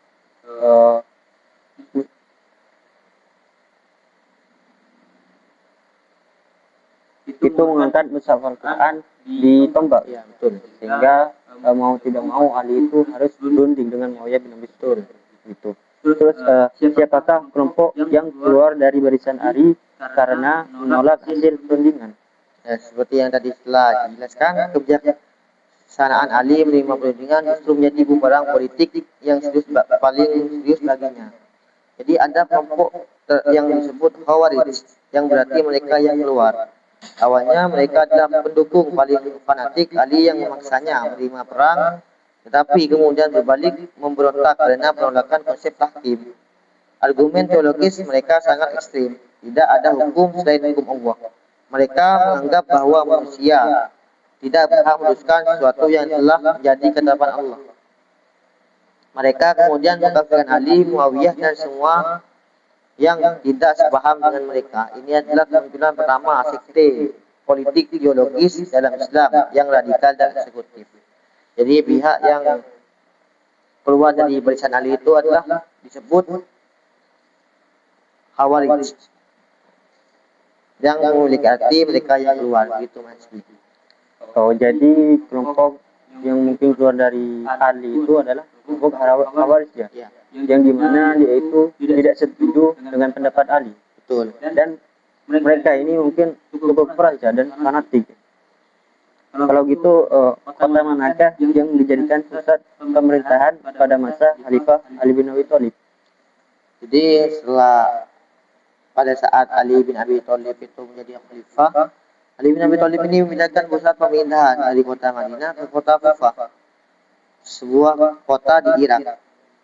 itu mengangkat mushaf Al-Quran di tombak, Ya, betul. sehingga mau tidak mau Ali itu harus berunding dengan Muawiyah bin Abi Sufyan gitu. Terus siapakah kelompok yang keluar dari barisan Ali karena menolak hasil perundingan? Ya, seperti yang tadi telah dijelaskan, kebijaksanaan Ali menerima perundingan justru menjadi bumerang politik yang paling serius baginya. Jadi ada kelompok yang disebut Khawarij, yang berarti mereka yang keluar. Awalnya mereka adalah pendukung paling fanatik Ali yang memaksanya menerima perang, tetapi kemudian berbalik memberontak karena penolakan konsep tahkim. Argumen teologis mereka sangat ekstrim. Tidak ada hukum selain hukum Allah. Mereka menganggap bahwa manusia tidak berhak meneruskan sesuatu yang telah menjadi ketetapan Allah. Mereka kemudian mengkafirkan Ali, Muawiyah dan semua yang tidak sepaham dengan mereka. Ini adalah kemunculan pertama sekte politik ideologis dalam Islam yang radikal dan eksekutif. Jadi pihak yang keluar dari barisan Ali itu adalah disebut Khawarij, yang memiliki arti mereka yang keluar gitu Mas. Oh, jadi kelompok yang mungkin keluar dari Ali itu adalah kelompok Khawarij ya, yang dimana dia itu tidak setuju dengan pendapat Ali. Betul. Dan mereka ini mungkin cukup keras ya dan fanatik. Kalau gitu, kota manakah yang dijadikan pusat pemerintahan pada masa Khalifah Ali bin Abi Thalib? Jadi pada saat Ali bin Abi Thalib itu menjadi khalifah, Ali bin Abi Thalib ini memindahkan pusat pemerintahan dari kota Madinah ke kota Kufah, sebuah kota di Irak.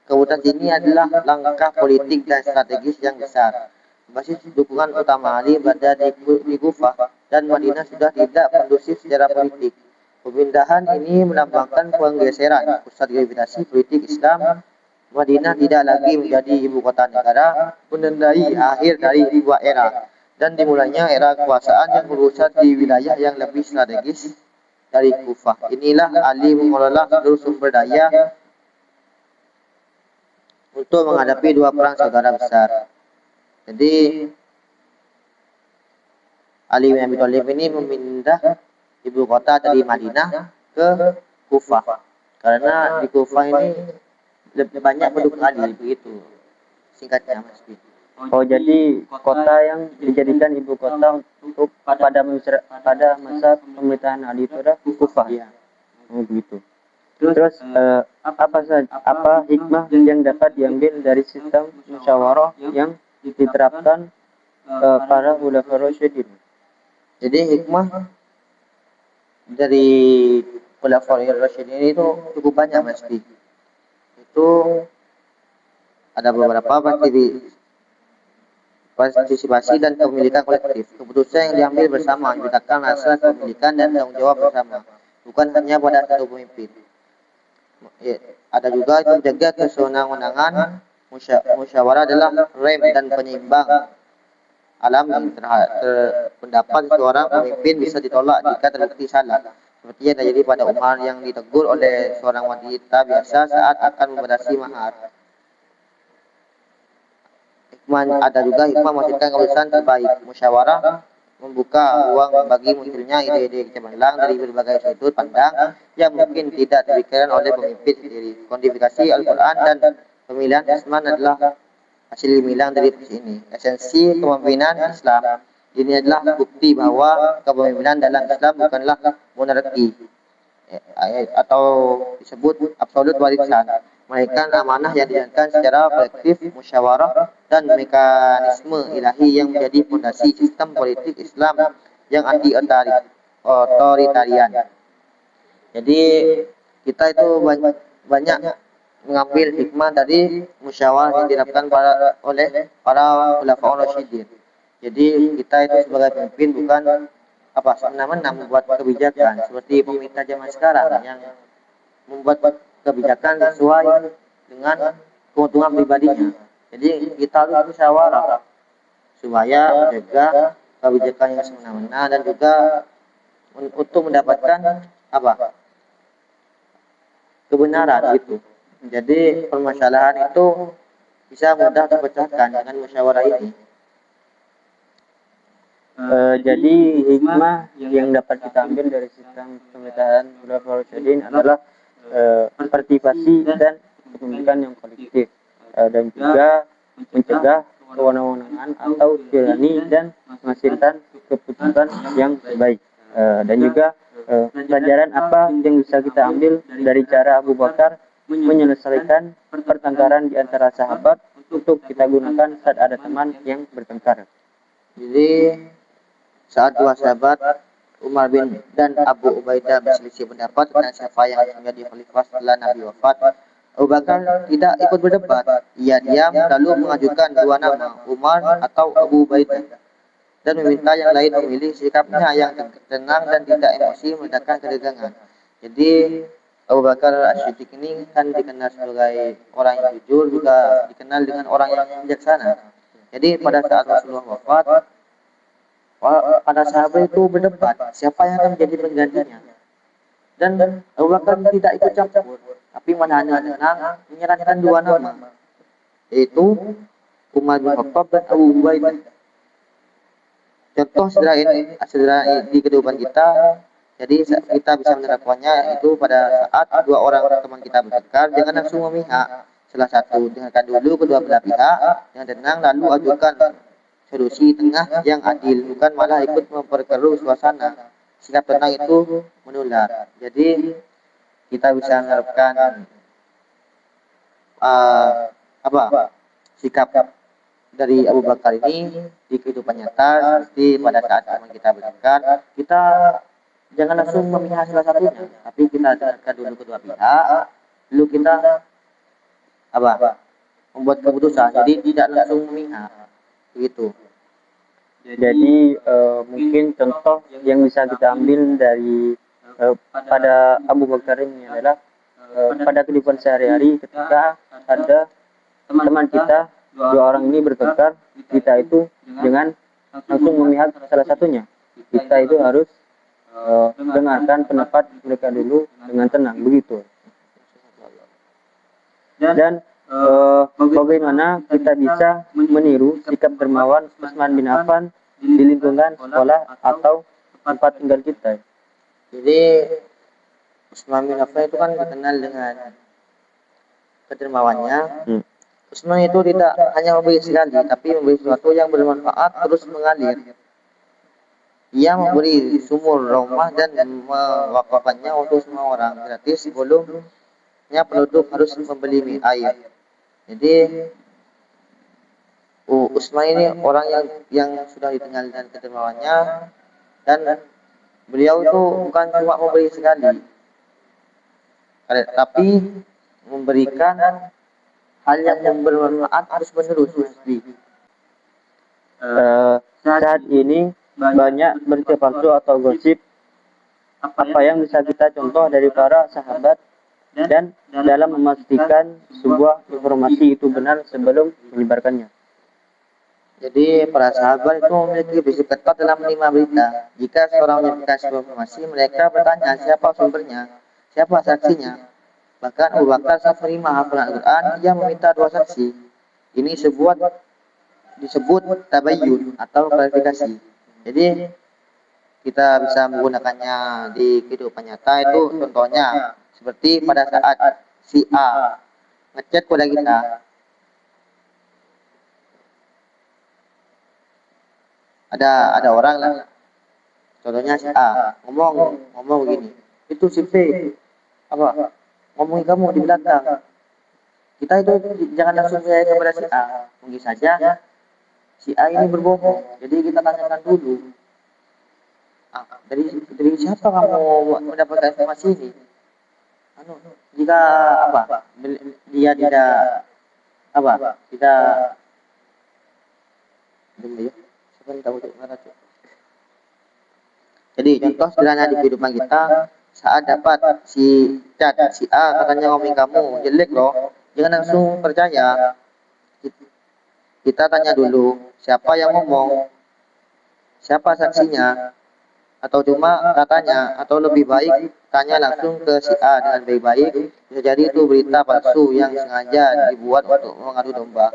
Keputusan ini adalah langkah politik dan strategis yang besar. Basis dukungan utama Ali berada di Kufah dan Madinah sudah tidak kondusif secara politik. Pemindahan ini melambangkan penggeseran pusat gravitasi politik Islam. Madinah tidak lagi menjadi ibu kota negara, menandai akhir dari dua era dan dimulainya era kekuasaan yang berpusat di wilayah yang lebih strategis dari Kufah. Inilah Ali mengelola seluruh sumber daya untuk menghadapi dua perang saudara besar. Jadi Ali bin Abi Thalib ini memindah ibu kota dari Madinah ke Kufah karena di Kufah ini lebih banyak penduduk Ali, begitu singkatnya Mas. Oh, jadi kota yang dijadikan ibu kota untuk pada masa pemerintahan Ali itu adalah Kufah. Ya. Oh, begitu. Terus apa hikmah yang dapat diambil dari sistem musyawarah yang diterapkan para khulafaur rasyidin? Jadi hikmah dari khulafaur rasyidin itu cukup banyak Mas. Itu ada beberapa pasti partisipasi dan kepemilikan kolektif. Keputusan yang diambil bersama menciptakan rasa kepemilikan dan tanggung jawab bersama, bukan hanya pada satu pemimpin. Ya, ada juga itu menjaga kesewenang-wenangan. Musyawarah adalah rem dan penyeimbang alami pendapat seorang pemimpin bisa ditolak jika terbukti salah. Seperti yang terjadi pada Umar yang ditegur oleh seorang wanita biasa saat akan membatasi mahar. Ada juga hikmah menghasilkan keputusan terbaik. Musyawarah membuka ruang bagi munculnya ide-ide cemerlang dari berbagai sudut pandang yang mungkin tidak terpikirkan oleh pemimpin sendiri. Kodifikasi Al-Quran dan pemilihan Utsman adalah hasil gemilang dari proses ini. Esensi kepemimpinan Islam ini adalah bukti bahwa kepemimpinan dalam Islam bukanlah monarki atau disebut absolut warisan, melainkan amanah yang dijalankan secara kolektif, musyawarah dan mekanisme ilahi yang menjadi fondasi sistem politik Islam yang anti otoritarian. Jadi kita itu banyak mengambil hikmah dari musyawarah yang diterapkan oleh para khulafaur rasyidin. Jadi kita itu sebagai pemimpin bukan semena-mena membuat kebijakan seperti pemerintah zaman sekarang yang membuat kebijakan sesuai dengan keuntungan pribadinya. Jadi kita harus musyawarah supaya menjaga kebijakan yang semena-mena dan juga untuk mendapatkan kebenaran gitu. Jadi permasalahan itu bisa mudah terpecahkan dengan musyawarah ini. Jadi hikmah yang dapat kita ambil dari sistem pemerintahan Khulafaur Rasyidin adalah partisipasi dan kepemilikan yang kolektif, dan juga mencegah kewenangan atau tirani dan menghasilkan keputusan yang baik. Dan juga pelajaran apa yang bisa kita ambil dari cara Abu Bakar menyelesaikan pertengkaran di antara sahabat untuk kita gunakan saat ada teman yang bertengkar. Jadi saat dua sahabat Umar bin dan Abu Ubaidah berselisih pendapat tentang siapa yang menjadi khalifah setelah Nabi wafat, Abu Bakar tidak ikut berdebat. Ia diam lalu mengajukan dua nama, Umar atau Abu Ubaidah, dan meminta yang lain memilih. Sikapnya yang tenang dan tidak emosi meredakan ketegangan. Jadi Abu Bakar As-Siddiq ini kan dikenal sebagai orang yang jujur, juga dikenal dengan orang yang bijaksana. Jadi pada saat Rasulullah wafat, para sahabat itu berdebat siapa yang akan menjadi penggantinya, dan Abu Bakar tidak ikut campur, tapi menahan tenang menyarankan dua nama, yaitu Umar bin Khattab dan Abu Ubaidah. Contoh sederhana di kehidupan kita, jadi kita bisa menerapkannya itu pada saat dua orang teman kita bertengkar, jangan langsung memihak salah satu, dengarkan dulu kedua belah pihak yang tenang lalu ajukan solusi tengah yang adil, bukan malah ikut memperkeruh suasana. Sikap tenang itu menular. Jadi kita bisa menerapkan sikap dari Abu Bakar ini di kehidupan nyata, seperti pada saat teman kita bertengkar, kita jangan langsung memihak salah satunya, tapi kita dengarkan dulu kedua pihak, lalu kita membuat keputusan. Jadi tidak langsung memihak. Begitu. Jadi mungkin contoh yang bisa kita ambil dari pada Abu Bakar ini adalah pada kehidupan sehari-hari ketika ada teman kita, dua orang ini bertengkar, kita itu jangan langsung memihak salah satunya. Kita itu harus dengarkan pendapat mereka dulu dengan tenang, begitu. Dan bagaimana kita bisa meniru sikap dermawan Utsman bin Affan di lingkungan sekolah atau tempat tinggal kita? Jadi Utsman bin Affan itu kan dikenal dengan kedermawannya. Utsman itu tidak hanya memberi sekali, tapi memberi sesuatu yang bermanfaat terus mengalir. Ia memberi sumur rumah dan mewakafkannya untuk semua orang gratis sebelumnya penduduk harus membeli air. Jadi Utsman ini orang yang sudah dikenal dengan kedermawannya, dan beliau itu bukan cuma memberi sekali, tapi memberikan hal yang bermanfaat terus menerus. Saat ini banyak berita palsu atau gosip apa yang bisa kita contoh dari para sahabat dan dalam memastikan sebuah informasi itu benar sebelum menyebarkannya. Jadi para sahabat itu memiliki prinsip ketat dalam menerima berita. Jika seorang menyampaikan sebuah informasi, mereka bertanya siapa sumbernya, siapa saksinya. Bahkan Abu Bakar saat menerima hafalan Al-Quran, ia meminta dua saksi. Ini disebut tabayyun atau klarifikasi. Jadi kita bisa menggunakannya di kehidupan nyata itu contohnya seperti pada saat si A ngechat kepada kita, ada orang lah, contohnya si A ngomong begini, itu si B apa ngomongin kamu di belakang. Kita itu jangan langsung percaya kepada si A, mungkin saja si A ini berbohong. Jadi kita tanyakan dulu, dari siapa kamu mendapatkan informasi ini? Jika dia tidak jadi contoh sederhana di kehidupan kita, saat dapat si A katanya ngomongin kamu jelek loh, jangan langsung percaya. Kita tanya dulu siapa yang ngomong, siapa saksinya, atau cuma katanya, atau lebih baik tanya langsung ke si A dengan baik-baik. Bisa jadi itu berita palsu yang sengaja dibuat untuk mengadu domba.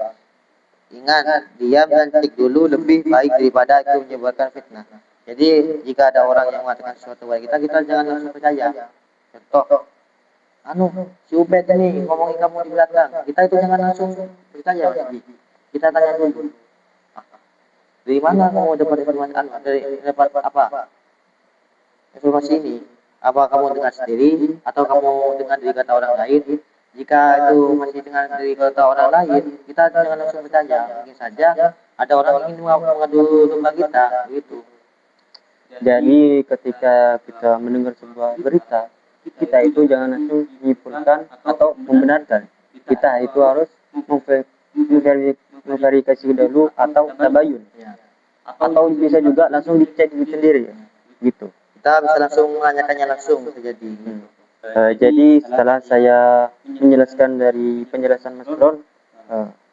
Ingat, diam dan cek dulu lebih baik daripada itu menyebarkan fitnah. Jadi jika ada orang yang mengatakan sesuatu kepada kita jangan langsung percaya. Contoh, si Ubed ini ngomongin kamu di belakang, kita itu jangan langsung percaya. Kita tanya dulu, dari mana kamu dapat informasi, dapat apa informasi ini? Apa kamu dengar sendiri atau kamu dengar dari kata orang lain? Jika itu masih dengar dari kata orang lain, kita jangan langsung percaya. Mungkin saja ada orang yang ingin mengadu domba kita, begitu. Jadi ketika kita mendengar sebuah berita, kita itu jangan langsung menyimpulkan atau membenarkan. Kita itu harus memverifikasi dulu atau tabayun, atau bisa juga langsung dicek sendiri, gitu. Kita bisa langsung menanyakannya langsung terjadi. Jadi setelah saya menjelaskan dari penjelasan Mas Bron,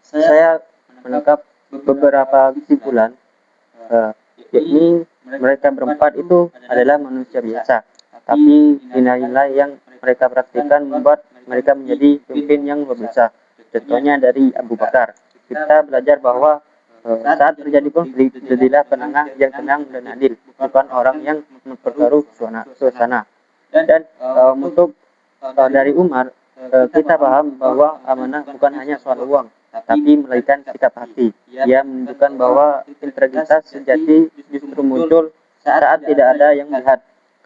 saya menangkap beberapa kesimpulan, yakni mereka berempat itu adalah manusia biasa, tapi nilai-nilai yang mereka praktikkan membuat mereka menjadi pemimpin yang luar biasa. Contohnya dari Abu Bakar, kita belajar bahwa saat terjadi konflik, jadilah penengah yang tenang dan adil, bukan orang yang memperkeruh suasana. Dan untuk dari Umar, kita paham bahwa amanah bukan hanya soal uang, tapi melainkan sikap hati. Ia menunjukkan bahwa integritas sejati justru muncul saat tidak ada yang melihat.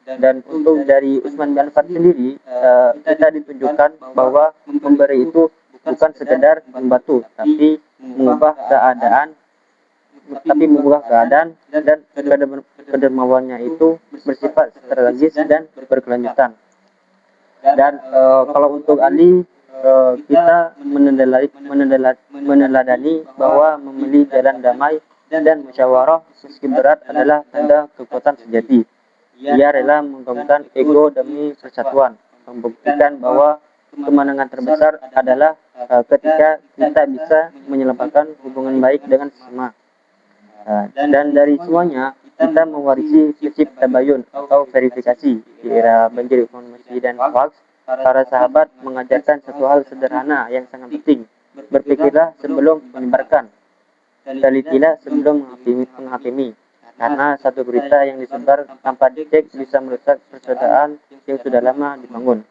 Dan untuk dari Utsman bin Affan sendiri, kita ditunjukkan bahwa memberi itu bukan sekedar membantu, tapi mengubah keadaan dan kedermawannya itu bersifat strategis dan berkelanjutan. Dan kalau untuk Ali, kita meneladani bahwa memilih jalan damai dan musyawarah meski berat adalah tanda kekuatan sejati. Ia rela menggabungkan ego demi persatuan, membuktikan bahwa kemenangan terbesar adalah ketika kita bisa menyelamatkan hubungan baik dengan sesama. Dan dari semuanya, kita mewarisi prinsip tabayun atau verifikasi. Di era banjir informasi dan hoax, para sahabat mengajarkan satu hal sederhana yang sangat penting. Berpikirlah sebelum menyebarkan, telitilah sebelum menghakimi. Karena satu berita yang disebar tanpa dicek bisa merusak persaudaraan yang sudah lama dibangun.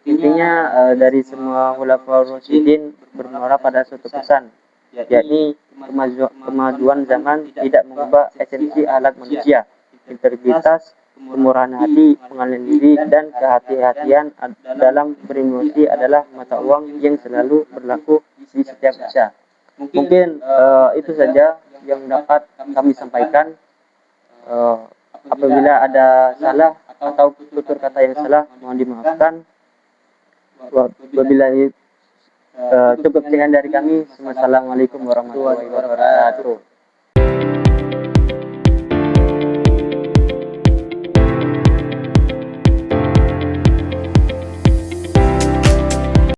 Intinya dari semua khulafaur rasyidin bermuara pada suatu pesan, yakni kemajuan zaman tidak mengubah esensi akhlak manusia. Integritas, kemurahan hati, pengalihan diri, dan kehati-hatian dalam beremosi adalah mata uang yang selalu berlaku di setiap masa. Mungkin itu saja yang dapat kami sampaikan. Apabila ada salah atau tutur kata yang salah, mohon dimaafkan. Wabillahi cukup sekian dari kami. Wassalamualaikum warahmatullahi wabarakatuh.